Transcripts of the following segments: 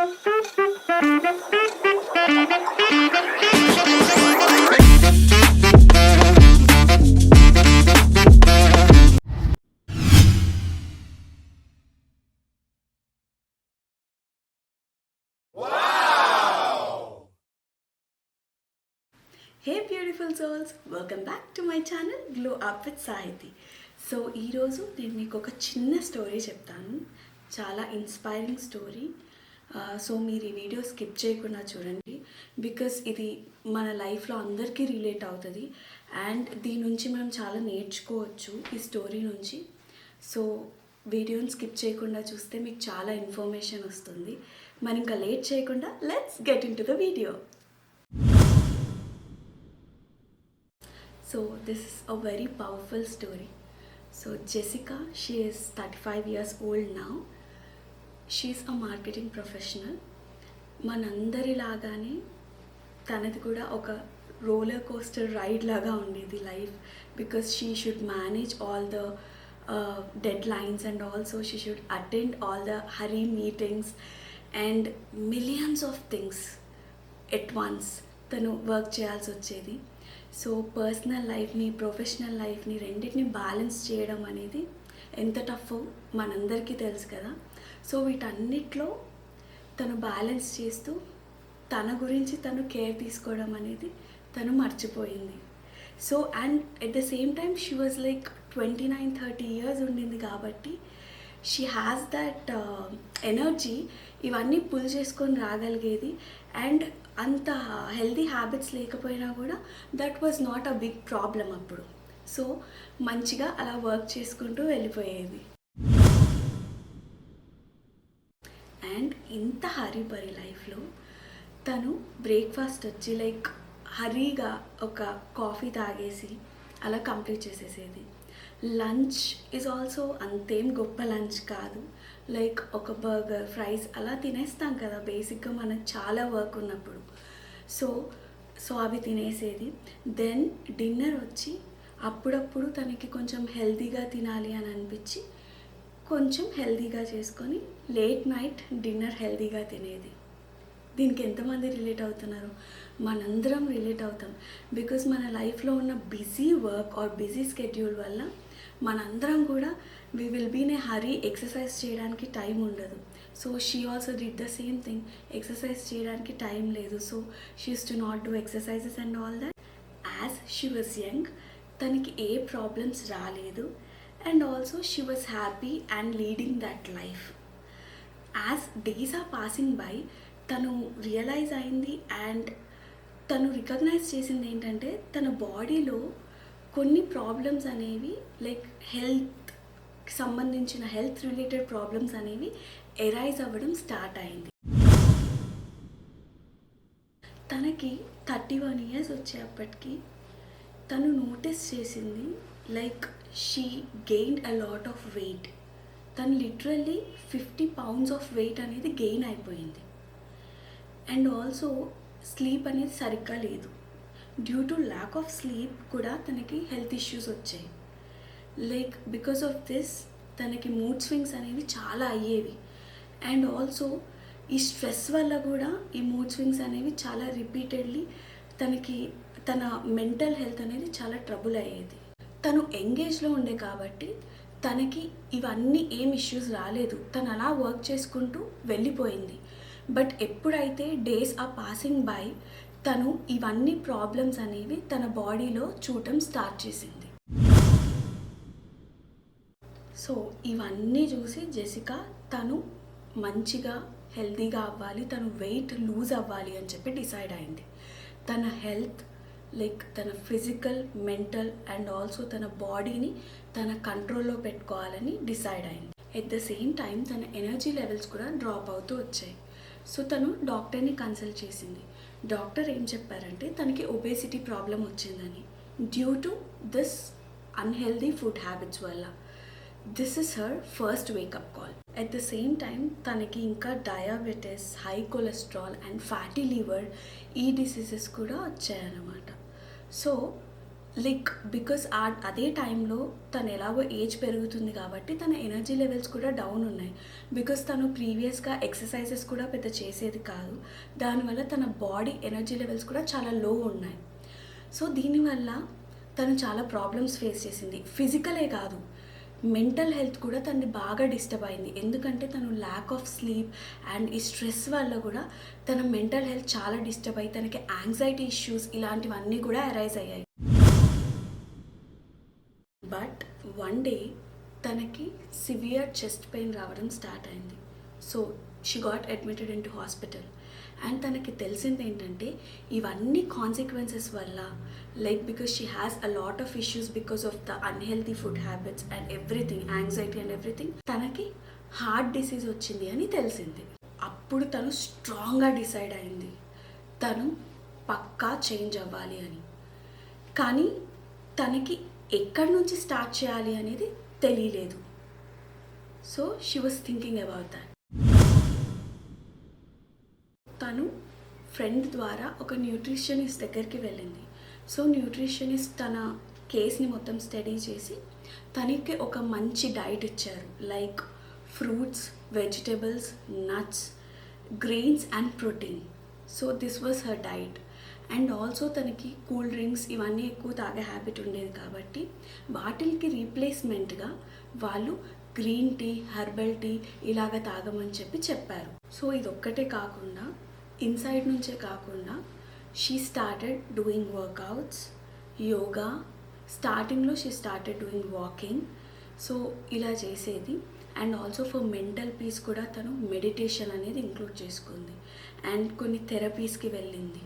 Hey beautiful souls, welcome back to my channel glow up with Sahithi. So ఈరోజు నేను మీకు ఒక చిన్న స్టోరీ చెప్తాను, చాలా ఇన్స్పైరింగ్ స్టోరీ. సో మీరు ఈ వీడియో స్కిప్ చేయకుండా చూడండి, బికాస్ ఇది మన లైఫ్లో అందరికీ రిలేట్ అవుతుంది అండ్ దీని నుంచి మనం చాలా నేర్చుకోవచ్చు ఈ స్టోరీ నుంచి. సో వీడియోని స్కిప్ చేయకుండా చూస్తే మీకు చాలా ఇన్ఫర్మేషన్ వస్తుంది. మనం ఇంకా లేట్ చేయకుండా let's get in to the video. So this is a very powerful story. So Jessica, she is 35 years old now. She is a marketing professional. మనందరి లాగానే తనది కూడా ఒక రోలర్ కోస్టర్ రైడ్ లాగా ఉండేది life, because she should manage all the dead lines and also she should attend all the hurry meetings and millions of things at once తను work చేయాల్సి వచ్చేది. సో పర్సనల్ లైఫ్ని, ప్రొఫెషనల్ లైఫ్ని రెండింటిని balance చేయడం అనేది ఎంత టఫ్ మనందరికీ తెలుసు కదా. సో వీటన్నిటిలో తను బ్యాలెన్స్ చేస్తూ తన గురించి తను కేర్ తీసుకోవడం అనేది తను మర్చిపోయింది. So and at the same time she was like 29-30 years ఉండింది కాబట్టి షీ హ్యాస్ దట్ ఎనర్జీ ఇవన్నీ పుల్ చేసుకొని రాగలిగేది. అండ్ అంత హెల్దీ హ్యాబిట్స్ లేకపోయినా కూడా that was not a big problem అప్పుడు. సో మంచిగా అలా వర్క్ చేసుకుంటూ వెళ్ళిపోయేది. అండ్ ఇంత హరీబరీ లైఫ్లో తను బ్రేక్ఫాస్ట్ వచ్చి లైక్ హరీగా ఒక కాఫీ తాగేసి అలా కంప్లీట్ చేసేసేది. లంచ్ ఈజ్ ఆల్సో అంతేం గొప్ప లంచ్ కాదు, లైక్ ఒక బర్గర్, ఫ్రైస్ అలా తినేస్తాం కదా బేసిక్గా మనకు చాలా వర్క్ ఉన్నప్పుడు. సో అవి తినేసేది. దెన్ డిన్నర్ వచ్చి అప్పుడప్పుడు తనకి కొంచెం హెల్తీగా తినాలి అని అనిపించి కొంచెం హెల్తీగా చేసుకొని లేట్ నైట్ డిన్నర్ హెల్తీగా తినేది. దీనికి ఎంతమంది రిలేట్ అవుతున్నారు? మనందరం రిలేట్ అవుతాం, బికాజ్ మన లైఫ్లో ఉన్న busy work or busy schedule వల్ల మనందరం కూడా we will be in a hurry. Exercise చేయడానికి టైం ఉండదు. So she also did the same thing. Exercise చేయడానికి టైం లేదు, so she used to not do exercises and all that. As she was young, తనకి ఏ problems రాలేదు and also she was happy and leading that life. As days are passing by తను realize అయింది and తను recognise చేసింది ఏంటంటే తన బాడీలో కొన్ని ప్రాబ్లమ్స్ అనేవి లైక్ హెల్త్కి సంబంధించిన హెల్త్ రిలేటెడ్ ప్రాబ్లమ్స్ అనేవి ఎరైజ్ అవ్వడం స్టార్ట్ అయింది. తనకి 31 years వచ్చేప్పటికి తను నోటీస్ చేసింది like she gained a lot of weight. తను లిటరల్లీ 50 pounds ఆఫ్ వెయిట్ అనేది గెయిన్ అయిపోయింది. అండ్ ఆల్సో స్లీప్ అనేది సరిగ్గా లేదు. Due to lack of sleep కూడా తనకి హెల్త్ ఇష్యూస్ వచ్చాయి. లైక్ బికాస్ ఆఫ్ దిస్ తనకి మూడ్ స్వింగ్స్ అనేవి చాలా అయ్యేవి. అండ్ ఆల్సో ఈ స్ట్రెస్ వల్ల కూడా ఈ మూడ్ స్వింగ్స్ అనేవి చాలా రిపీటెడ్లీ తనకి తన మెంటల్ హెల్త్ అనేది చాలా ట్రబుల్ అయ్యేది. తను ఎంగేజ్లో ఉండే కాబట్టి తనకి ఇవన్నీ ఏం ఇష్యూస్ రాలేదు, తను అలా వర్క్ చేసుకుంటూ వెళ్ళిపోయింది. బట్ ఎప్పుడైతే డేస్ ఆర్ పాసింగ్ బై తను ఇవన్నీ ప్రాబ్లమ్స్ అనేవి తన బాడీలో చూడటం స్టార్ట్ చేసింది. సో ఇవన్నీ చూసి జెసికా తను మంచిగా హెల్తీగా అవ్వాలి, తను వెయిట్ లూజ్ అవ్వాలి అని చెప్పి డిసైడ్ అయింది. తన హెల్త్ లైక్ తన ఫిజికల్, మెంటల్ అండ్ ఆల్సో తన బాడీని తన కంట్రోల్లో పెట్టుకోవాలని డిసైడ్ అయింది. ఎట్ ద సేమ్ టైం తన ఎనర్జీ లెవెల్స్ కూడా డ్రాప్ అవుతూ వచ్చాయి. సో తను డాక్టర్ని కన్సల్ట్ చేసింది. డాక్టర్ ఏం చెప్పారంటే తనకి ఒబేసిటీ ప్రాబ్లం వచ్చిందని, due to this unhealthy food habits వల్ల. This is her first wake up call. At the same time తనకి ఇంకా diabetes, high cholesterol and fatty liver ఈ డిసీజెస్ కూడా వచ్చాయన్నమాట. సో లైక్ బికాస్ అదే టైంలో తను ఎలాగో ఏజ్ పెరుగుతుంది కాబట్టి తన ఎనర్జీ లెవెల్స్ కూడా డౌన్ ఉన్నాయి. బికాస్ తను ప్రీవియస్గా ఎక్సర్సైజెస్ కూడా పెద్ద చేసేది కాదు. దానివల్ల తన బాడీ ఎనర్జీ లెవెల్స్ కూడా చాలా లో ఉన్నాయి. సో దీనివల్ల తను చాలా ప్రాబ్లమ్స్ ఫేస్ చేసింది. ఫిజికలే కాదు, మెంటల్ హెల్త్ కూడా తనది బాగా డిస్టర్బ్ అయింది. ఎందుకంటే తను ల్యాక్ ఆఫ్ స్లీప్ అండ్ ఈ స్ట్రెస్ వల్ల కూడా తన మెంటల్ హెల్త్ చాలా డిస్టర్బ్ అయ్యి తనకి యాంగ్జైటీ ఇష్యూస్ ఇలాంటివన్నీ కూడా అరైజ్ అయ్యాయి. బట్ వన్ డే తనకి సివియర్ చెస్ట్ పెయిన్ రావడం స్టార్ట్ అయింది. So she got admitted in to hospital. And తనకి తెలిసింది ఏంటంటే ఇవన్నీ కాన్సిక్వెన్సెస్ వల్ల, like because she has a lot of issues because of the unhealthy food habits and everything, anxiety and everything, తనకి heart disease వచ్చింది అని తెలిసింది. అప్పుడు తను స్ట్రాంగ్గా డిసైడ్ అయింది తను పక్కా చేంజ్ అవ్వాలి అని. కానీ తనకి ఎక్కడి నుంచి స్టార్ట్ చేయాలి అనేది తెలియలేదు. So she was thinking about that. తను ఫ్రెండ్ ద్వారా ఒక న్యూట్రిషనిస్ట్ దగ్గరికి వెళ్ళింది. సో న్యూట్రిషనిస్ట్ తన కేస్ని మొత్తం స్టడీ చేసి తనకి ఒక మంచి డైట్ ఇచ్చారు. Like fruits, vegetables, nuts, grains and protein. So this was her diet. And also తనకి కూల్ డ్రింక్స్ ఇవన్నీ ఎక్కువ తాగే హ్యాబిట్ ఉండేది కాబట్టి వాటికి రీప్లేస్మెంట్గా వాళ్ళు గ్రీన్ టీ, హెర్బల్ టీ ఇలాగ తాగమని చెప్పారు. సో ఇదొక్కటే కాకుండా ఇన్సైడ్ నుంచే కాకుండా she started doing workouts, yoga. స్టార్టింగ్లో she started doing walking. So ఇలా చేసేది. And also for mental peace కూడా తను మెడిటేషన్ అనేది ఇంక్లూడ్ చేసుకుంది. అండ్ కొన్ని థెరపీస్కి వెళ్ళింది.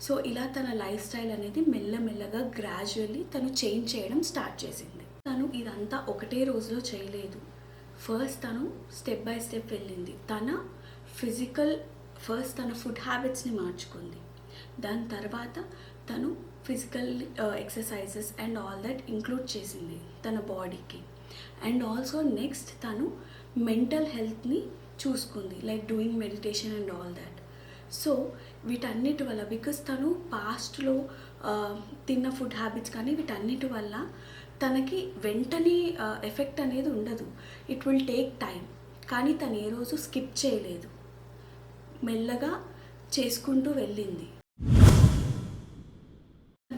సో ఇలా తన లైఫ్ స్టైల్ అనేది మెల్లమెల్లగా గ్రాడ్యువల్లీ తను చేంజ్ చేయడం స్టార్ట్ చేసింది. తను ఇదంతా ఒకటే రోజులో చేయలేదు. ఫస్ట్ తను స్టెప్ బై స్టెప్ వెళ్ళింది. ఫస్ట్ తన ఫుడ్ హ్యాబిట్స్ని మార్చుకుంది. దాని తర్వాత తను physical exercises and all that include చేసింది తన బాడీకి. అండ్ ఆల్సో నెక్స్ట్ తను మెంటల్ హెల్త్ని చూసుకుంది, like doing meditation and all that. So వీటన్నిటి వల్ల, బికాస్ తను పాస్ట్లో తిన్న ఫుడ్ హ్యాబిట్స్ కానీ వీటన్నిటి వల్ల తనకి వెంటనే ఎఫెక్ట్ అనేది ఉండదు. It will take time. కానీ తను ఏ రోజు స్కిప్ చేయలేదు, మెల్లగా చేసుకుంటూ వెళ్ళింది.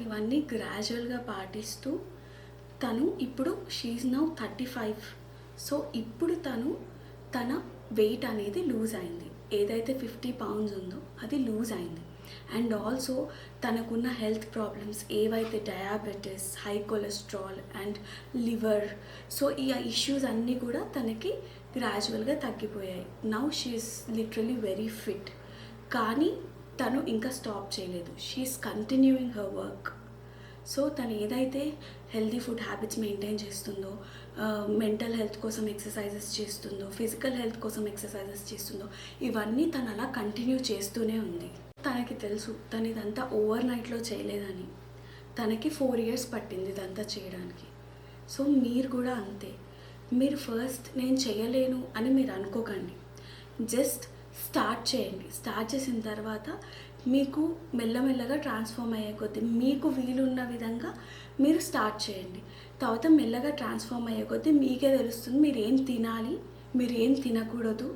ఇవన్నీ గ్రాడ్యువల్గా పాటిస్తూ తను ఇప్పుడు షీఈ్ నౌ 35. సో ఇప్పుడు తన వెయిట్ అనేది లూజ్ అయింది. ఏదైతే 50 pounds ఉందో అది లూజ్ అయింది. అండ్ ఆల్సో తనకున్న హెల్త్ ప్రాబ్లమ్స్ ఏవైతే diabetes, high cholesterol and liver, so ఈ ఇష్యూస్ అన్నీ కూడా తనకి గ్రాడ్యువల్గా తగ్గిపోయాయి. Now she is literally very fit. కానీ తను ఇంకా స్టాప్ చేయలేదు. She is continuing her work. So తను ఏదైతే హెల్తీ ఫుడ్ హ్యాబిట్స్ మెయింటైన్ చేస్తుందో, మెంటల్ హెల్త్ కోసం ఎక్సర్సైజెస్ చేస్తుందో, ఫిజికల్ హెల్త్ కోసం ఎక్సర్సైజెస్ చేస్తుందో, ఇవన్నీ తను అలా కంటిన్యూ చేస్తూనే ఉంది. తనకి తెలుసు తను ఇదంతా ఓవర్ నైట్లో చేయలేదని. తనకి 4 years పట్టింది ఇదంతా చేయడానికి. సో మీరు కూడా అంతే. మీరు ఫస్ట్ నేను చేయలేను అని మీరు అనుకోకండి. జస్ట్ స్టార్ట్ చేయండి. స్టార్ట్ చేసిన తర్వాత మీకు మెల్లమెల్లగా ట్రాన్స్ఫార్మ్ అయ్యే కొద్దీ మీకు వీలున్న విధంగా మీరు స్టార్ట్ చేయండి. తర్వాత మెల్లగా ట్రాన్స్ఫార్మ్ అయ్యే కొద్దీ మీకే తెలుస్తుంది మీరు ఏం తినాలి, మీరు ఏం తినకూడదు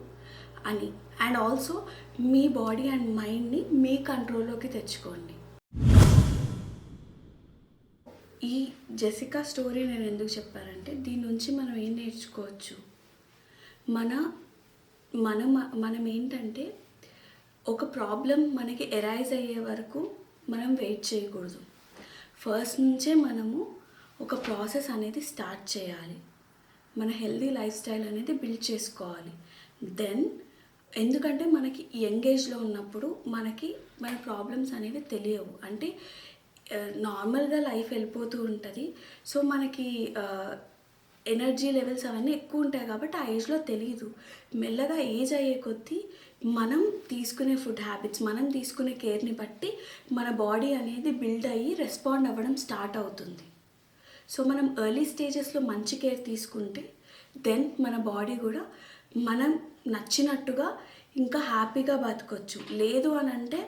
అని. And also me body and మైండ్ని మీ కంట్రోల్లోకి తెచ్చుకోండి. ఈ జెసికా స్టోరీ నేను ఎందుకు చెప్పానంటే దీని నుంచి మనం ఏం నేర్చుకోవచ్చు. మనం ఏంటంటే ఒక ప్రాబ్లం మనకి ఎరైజ్ అయ్యే వరకు మనం వెయిట్ చేయకూడదు. ఫస్ట్ నుంచే మనము ఒక ప్రాసెస్ అనేది స్టార్ట్ చేయాలి. మన హెల్దీ లైఫ్ స్టైల్ అనేది బిల్డ్ చేసుకోవాలి. దెన్ ఎందుకంటే మనకి యంగ్ ఏజ్లో ఉన్నప్పుడు మన ప్రాబ్లమ్స్ అనేవి తెలియవు. అంటే నార్మల్గా లైఫ్ వెళ్ళిపోతూ ఉంటుంది. సో మనకి ఎనర్జీ లెవెల్స్ అవన్నీ ఎక్కువ ఉంటాయి కాబట్టి ఆ ఏజ్లో తెలియదు. మెల్లగా ఏజ్ అయ్యే కొద్దీ మనం తీసుకునే ఫుడ్ హ్యాబిట్స్, మనం తీసుకునే కేర్ని బట్టి మన బాడీ అనేది బిల్డ్ అయ్యి రెస్పాండ్ అవ్వడం స్టార్ట్ అవుతుంది. సో మనం ఎర్లీ స్టేజెస్లో మంచి కేర్ తీసుకుంటే దెన్ మన బాడీ కూడా మనం నచ్చినట్టుగా ఇంకా హ్యాపీగా బతకొచ్చు. లేదు అని అంటే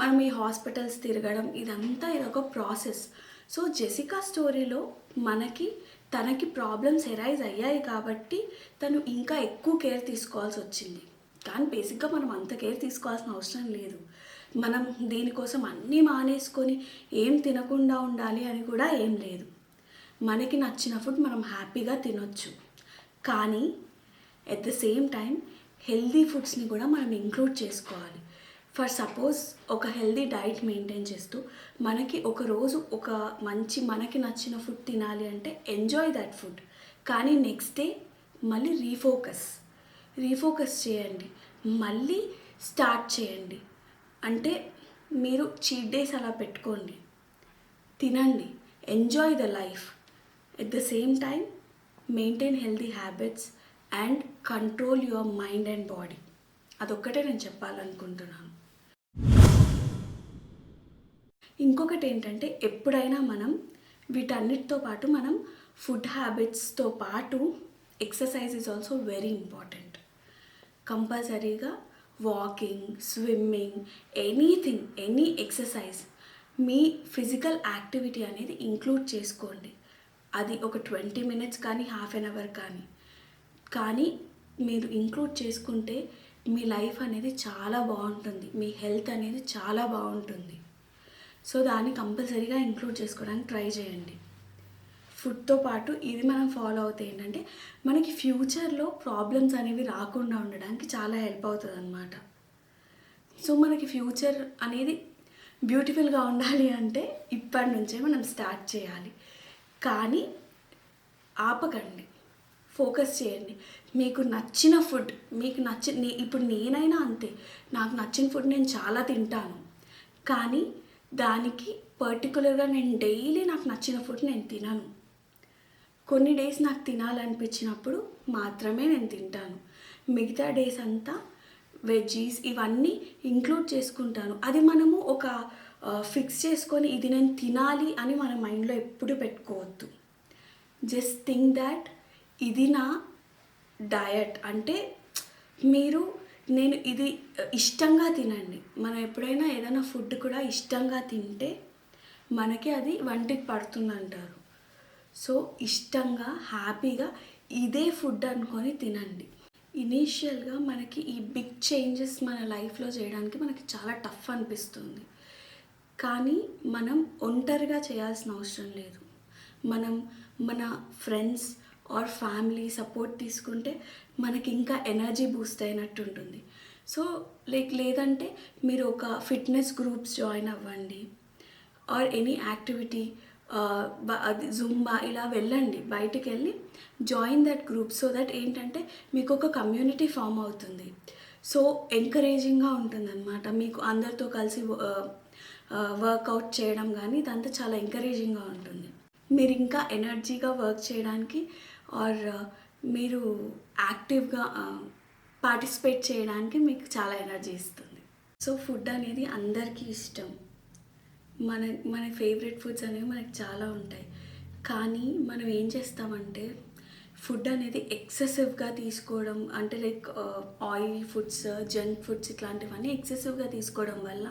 మనం ఈ హాస్పిటల్స్ తిరగడం ఇదొక ప్రాసెస్. సో జెసికా స్టోరీలో తనకి ప్రాబ్లమ్స్ ఎరైజ్ అయ్యాయి కాబట్టి తను ఇంకా ఎక్కువ కేర్ తీసుకోవాల్సి వచ్చింది. కానీ బేసిక్గా మనం అంత కేర్ తీసుకోవాల్సిన అవసరం లేదు. మనం దీనికోసం అన్నీ మానేసుకొని ఏం తినకుండా ఉండాలి అని కూడా ఏం లేదు. మనకి నచ్చిన ఫుడ్ మనం హ్యాపీగా తినొచ్చు. కానీ at the same time healthy ఫుడ్స్ని కూడా మనం ఇంక్లూడ్ చేసుకోవాలి. ఫర్ సపోజ్ ఒక హెల్దీ డైట్ మెయింటైన్ చేస్తూ మనకి ఒకరోజు ఒక మంచి మనకి నచ్చిన ఫుడ్ తినాలి అంటే ఎంజాయ్ దట్ ఫుడ్. కానీ నెక్స్ట్ డే మళ్ళీ రీఫోకస్ చేయండి, మళ్ళీ స్టార్ట్ చేయండి. అంటే మీరు చీట్ డేస్ అలా పెట్టుకోండి, తినండి, enjoy the life. At the same time maintain healthy habits and control your mind and body. అదొక్కటే నేను చెప్పాలనుకుంటున్నాను. ఇంకొకటి ఏంటంటే ఎప్పుడైనా మనం వీటన్నిటితో పాటు మనం ఫుడ్ హ్యాబిట్స్తో పాటు exercise is also very important. కంపల్సరీగా వాకింగ్, స్విమ్మింగ్, ఎనీ ఎక్సర్సైజ్ మీ ఫిజికల్ యాక్టివిటీ అనేది ఇంక్లూడ్ చేసుకోండి. అది ఒక 20 minutes కానీ హాఫ్ అన్ అవర్ కానీ మీరు ఇంక్లూడ్ చేసుకుంటే మీ లైఫ్ అనేది చాలా బాగుంటుంది, మీ హెల్త్ అనేది చాలా బాగుంటుంది. సో దాన్ని కంపల్సరీగా ఇంక్లూడ్ చేసుకోవడానికి ట్రై చేయండి. ఫుడ్తో పాటు ఇది మనం ఫాలో అవుతే ఏంటంటే మనకి ఫ్యూచర్లో ప్రాబ్లమ్స్ అనేవి రాకుండా ఉండడానికి చాలా హెల్ప్ అవుతుంది అన్నమాట. సో మనకి ఫ్యూచర్ అనేది బ్యూటిఫుల్గా ఉండాలి అంటే ఇప్పటి నుంచే మనం స్టార్ట్ చేయాలి. కానీ ఆపకండి, ఫోకస్ చేయండి. మీకు నచ్చిన ఫుడ్, ఇప్పుడు నేనైనా అంతే, నాకు నచ్చిన ఫుడ్ నేను చాలా తింటాను. కానీ దానికి పర్టికులర్గా నేను డైలీ నాకు నచ్చిన ఫుడ్ నేను తినను. కొన్ని డేస్ నాకు తినాలనిపించినప్పుడు మాత్రమే నేను తింటాను. మిగతా డేస్ అంతా వెజ్జీస్ ఇవన్నీ ఇంక్లూడ్ చేసుకుంటాను. అది మనము ఒక ఫిక్స్ చేసుకొని ఇది నేను తినాలి అని మన మైండ్లో ఎప్పుడు పెట్టుకోవద్దు. జస్ట్ థింక్ దాట్ ఇది నా డయట్. అంటే నేను ఇది ఇష్టంగా తినండి. మనం ఎప్పుడైనా ఏదైనా ఫుడ్ కూడా ఇష్టంగా తింటే మనకి అది వంటికి పడుతుంది అంటారు. సో ఇష్టంగా హ్యాపీగా ఇదే ఫుడ్ అనుకొని తినండి. ఇనీషియల్గా మనకి ఈ బిగ్ చేంజెస్ మన లైఫ్లో చేయడానికి మనకి చాలా టఫ్ అనిపిస్తుంది. కానీ మనం ఒంటరిగా చేయాల్సిన అవసరం లేదు. మనం మన ఫ్రెండ్స్ ఆర్ ఫ్యామిలీ సపోర్ట్ తీసుకుంటే మనకి ఇంకా ఎనర్జీ బూస్ట్ అయినట్టు ఉంటుంది. సో లేదంటే మీరు ఒక ఫిట్నెస్ గ్రూప్స్ జాయిన్ అవ్వండి ఆర్ ఎనీ యాక్టివిటీ, అది జుంబా ఇలా వెళ్ళండి, బయటికి వెళ్ళి join that group. So that ఏంటంటే మీకు ఒక కమ్యూనిటీ ఫామ్ అవుతుంది. సో ఎంకరేజింగ్గా ఉంటుందన్నమాట. మీకు అందరితో కలిసి వర్కౌట్ చేయడం కానీ ఇదంతా చాలా ఎంకరేజింగ్గా ఉంటుంది. మీరు ఇంకా ఎనర్జీగా వర్క్ చేయడానికి ఆర్ మీరు యాక్టివ్గా పార్టిసిపేట్ చేయడానికి మీకు చాలా ఎనర్జీ ఇస్తుంది. సో ఫుడ్ అనేది అందరికీ ఇష్టం. మన ఫేవరెట్ ఫుడ్స్ అనేవి మనకి చాలా ఉంటాయి. కానీ మనం ఏం చేస్తామంటే ఫుడ్ అనేది ఎక్సెసివ్గా తీసుకోవడం, అంటే like oil foods, junk foods ఇట్లాంటివన్నీ ఎక్సెసివ్గా తీసుకోవడం వల్ల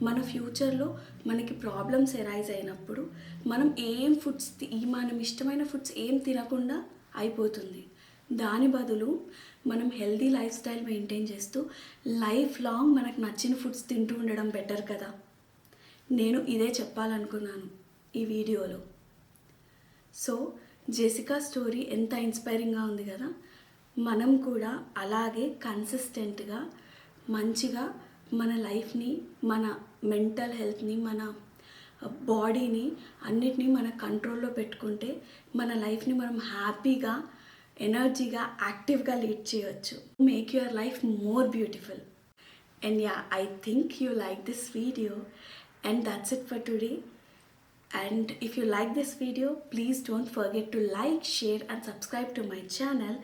మన ఫ్యూచర్లో మనకి ప్రాబ్లమ్స్ ఎరైజ్ అయినప్పుడు మనం మనం ఇష్టమైన ఫుడ్స్ ఏం తినకుండా అయిపోతుంది. దాని బదులు మనం హెల్దీ లైఫ్ స్టైల్ మెయింటైన్ చేస్తూ లైఫ్ లాంగ్ మనకు నచ్చిన ఫుడ్స్ తింటూ ఉండడం బెటర్ కదా. నేను ఇదే చెప్పాలనుకున్నాను ఈ వీడియోలో. సో జెసికా స్టోరీ ఎంత ఇన్స్పైరింగ్గా ఉంది కదా. మనం కూడా అలాగే కన్సిస్టెంట్గా మంచిగా మన లైఫ్ని, మన మెంటల్ హెల్త్ని, మన బాడీని అన్నిటినీ మన కంట్రోల్లో పెట్టుకుంటే మన లైఫ్ని మనం హ్యాపీగా, ఎనర్జీగా, యాక్టివ్గా లీడ్ చేయవచ్చు. Make your life more beautiful. And yeah, I think you like this video, and that's it for today. And if you like this video, please don't forget to like, share and subscribe to my channel.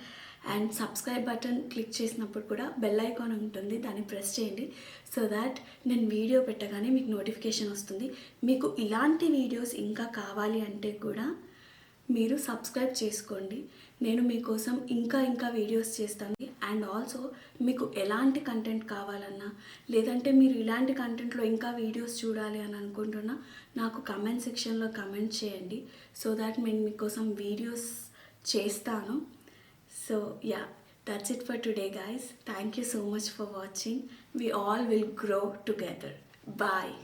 And subscribe button click చేసినప్పుడు కూడా bell icon ఉంటుంది, దాన్ని press చేయండి. So that నేను video పెట్టగానే మీకు notification వస్తుంది. మీకు ఇలాంటి వీడియోస్ ఇంకా కావాలి అంటే కూడా మీరు సబ్స్క్రైబ్ చేసుకోండి. నేను మీకోసం ఇంకా వీడియోస్ చేస్తాను. అండ్ ఆల్సో మీకు ఎలాంటి కంటెంట్ కావాలన్నా, లేదంటే మీరు ఇలాంటి కంటెంట్లో ఇంకా వీడియోస్ చూడాలి అని అనుకుంటున్నా నాకు కమెంట్ సెక్షన్లో కమెంట్ చేయండి. సో దాట్ నేను మీకోసం వీడియోస్ చేస్తాను. So yeah, that's it for today guys. Thank you so much for watching. We all will grow together. Bye.